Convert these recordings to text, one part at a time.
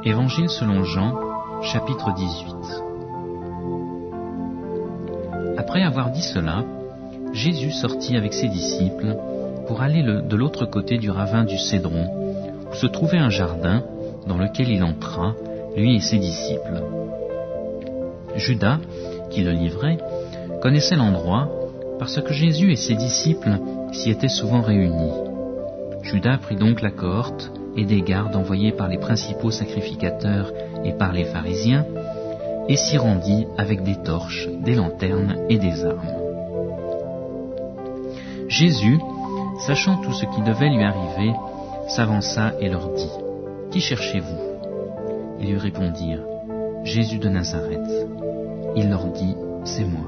Évangile selon Jean, chapitre 18. Après avoir dit cela, Jésus sortit avec ses disciples pour aller de l'autre côté du ravin du Cédron, où se trouvait un jardin dans lequel il entra, lui et ses disciples. Judas, qui le livrait, connaissait l'endroit parce que Jésus et ses disciples s'y étaient souvent réunis. Judas prit donc la cohorte et des gardes envoyés par les principaux sacrificateurs et par les pharisiens, et s'y rendit avec des torches, des lanternes et des armes. Jésus, sachant tout ce qui devait lui arriver, s'avança et leur dit : « Qui cherchez-vous » Ils lui répondirent : « Jésus de Nazareth. » Il leur dit : « C'est moi. »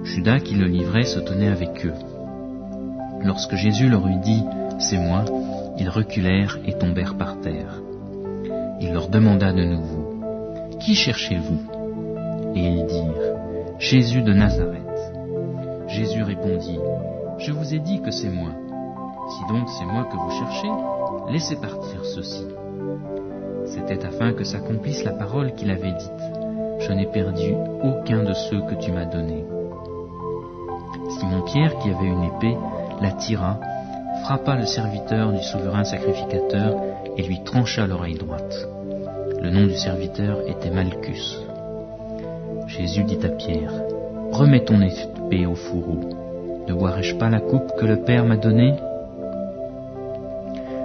Judas, qui le livrait, se tenait avec eux. Lorsque Jésus leur eut dit : « C'est moi », ils reculèrent et tombèrent par terre. Il leur demanda de nouveau : « Qui cherchez-vous » Et ils dirent : « Jésus de Nazareth. » Jésus répondit : « Je vous ai dit que c'est moi. Si donc c'est moi que vous cherchez, laissez partir ceux-ci. » C'était afin que s'accomplisse la parole qu'il avait dite : « Je n'ai perdu aucun de ceux que tu m'as donnés. » Simon-Pierre, qui avait une épée, la tira, frappa le serviteur du souverain sacrificateur et lui trancha l'oreille droite. Le nom du serviteur était Malchus. Jésus dit à Pierre : « Remets ton épée au fourreau. Ne boirai-je pas la coupe que le Père m'a donnée ?»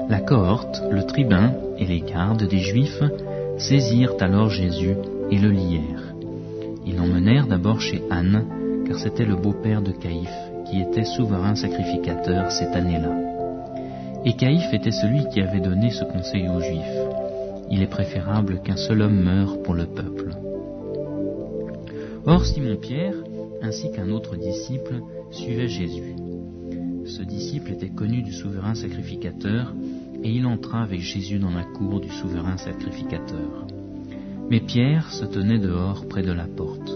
La cohorte, le tribun et les gardes des Juifs saisirent alors Jésus et le lièrent. Ils l'emmenèrent d'abord chez Anne, car c'était le beau-père de Caïphe, qui était souverain sacrificateur cette année-là. Et Caïphe était celui qui avait donné ce conseil aux Juifs : il est préférable qu'un seul homme meure pour le peuple. Or Simon-Pierre, ainsi qu'un autre disciple, suivait Jésus. Ce disciple était connu du souverain sacrificateur, et il entra avec Jésus dans la cour du souverain sacrificateur. Mais Pierre se tenait dehors près de la porte.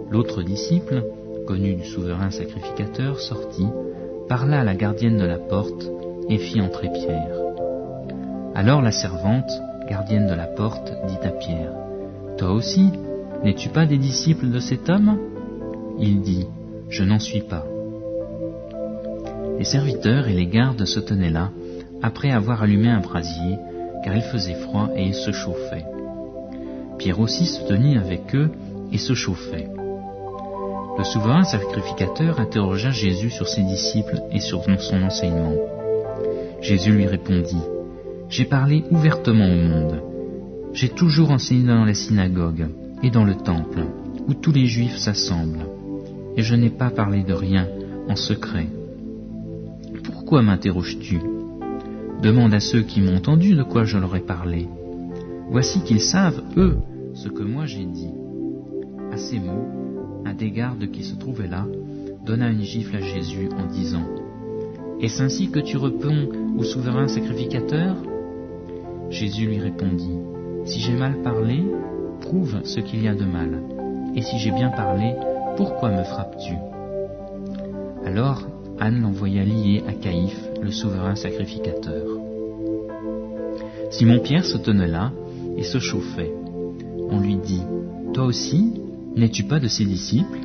L'autre disciple, connu du souverain sacrificateur, sortit, parla à la gardienne de la porte et fit entrer Pierre. Alors la servante, gardienne de la porte, dit à Pierre : « Toi aussi, n'es-tu pas des disciples de cet homme » Il dit : « Je n'en suis pas. » Les serviteurs et les gardes se tenaient là, après avoir allumé un brasier, car il faisait froid et il se chauffait. Pierre aussi se tenait avec eux et se chauffait. Le souverain sacrificateur interrogea Jésus sur ses disciples et sur son enseignement. Jésus lui répondit : « J'ai parlé ouvertement au monde. J'ai toujours enseigné dans la synagogue et dans le temple, où tous les Juifs s'assemblent. Et je n'ai pas parlé de rien en secret. Pourquoi m'interroges-tu ? Demande à ceux qui m'ont entendu de quoi je leur ai parlé. Voici qu'ils savent, eux, ce que moi j'ai dit. » À ces mots, un des gardes qui se trouvait là donna une gifle à Jésus en disant : « Est-ce ainsi que tu réponds au souverain sacrificateur » Jésus lui répondit : « Si j'ai mal parlé, prouve ce qu'il y a de mal. Et si j'ai bien parlé, pourquoi me frappes-tu » Alors Anne l'envoya lié à Caïphe, le souverain sacrificateur. Simon-Pierre se tenait là et se chauffait. On lui dit : « Toi aussi, n'es-tu pas de ses disciples »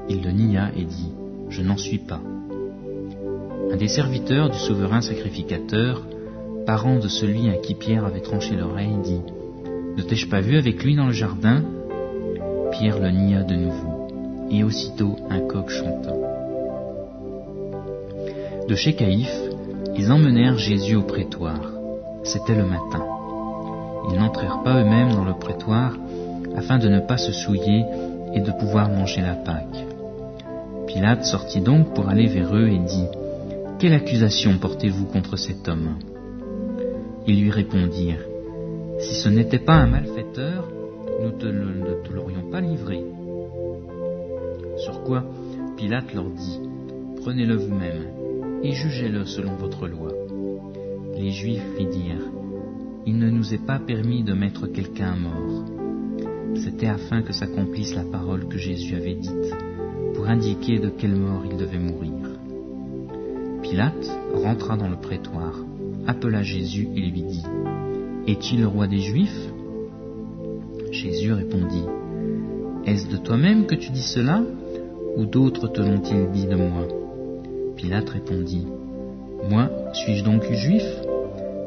Il le nia et dit : « Je n'en suis pas. » Un des serviteurs du souverain sacrificateur, parent de celui à qui Pierre avait tranché l'oreille, dit : « Ne t'ai-je pas vu avec lui dans le jardin » Pierre le nia de nouveau, et aussitôt un coq chanta. De chez Caïphe, ils emmenèrent Jésus au prétoire. C'était le matin. Ils n'entrèrent pas eux-mêmes dans le prétoire, afin de ne pas se souiller et de pouvoir manger la Pâque. Pilate sortit donc pour aller vers eux et dit : « Quelle accusation portez-vous contre cet homme » Ils lui répondirent : « Si ce n'était pas un malfaiteur, nous ne te l'aurions pas livré. » Sur quoi Pilate leur dit : « Prenez-le vous-même et jugez-le selon votre loi. » Les Juifs lui dirent : « Il ne nous est pas permis de mettre quelqu'un à mort. » C'était afin que s'accomplisse la parole que Jésus avait dite, pour indiquer de quelle mort il devait mourir. Pilate rentra dans le prétoire, appela Jésus et lui dit : « es-tu le roi des Juifs » Jésus répondit, « Est-ce de toi-même que tu dis cela, ou d'autres te l'ont-ils dit de moi » Pilate répondit, « Moi, suis-je donc juif ?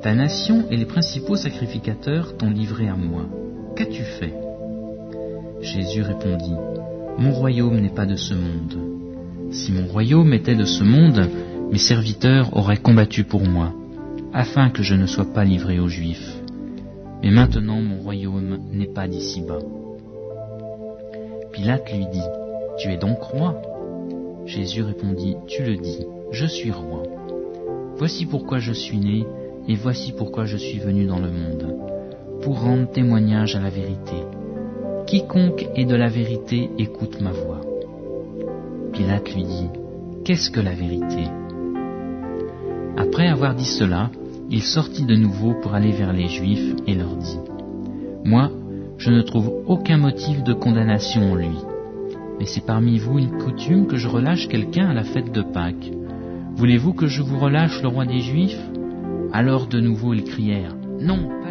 Ta nation et les principaux sacrificateurs t'ont livré à moi. Qu'as-tu fait » Jésus répondit, « Mon royaume n'est pas de ce monde. Si mon royaume était de ce monde, mes serviteurs auraient combattu pour moi, afin que je ne sois pas livré aux Juifs. Mais maintenant mon royaume n'est pas d'ici-bas. » Pilate lui dit, « Tu es donc roi » Jésus répondit, « Tu le dis, je suis roi. Voici pourquoi je suis né, et voici pourquoi je suis venu dans le monde, pour rendre témoignage à la vérité. Quiconque est de la vérité écoute ma voix. » Pilate lui dit, « Qu'est-ce que la vérité ?» Après avoir dit cela, il sortit de nouveau pour aller vers les Juifs et leur dit, « Moi, je ne trouve aucun motif de condamnation en lui. Mais c'est parmi vous une coutume que je relâche quelqu'un à la fête de Pâques. Voulez-vous que je vous relâche le roi des Juifs » Alors de nouveau ils crièrent, « Non, pas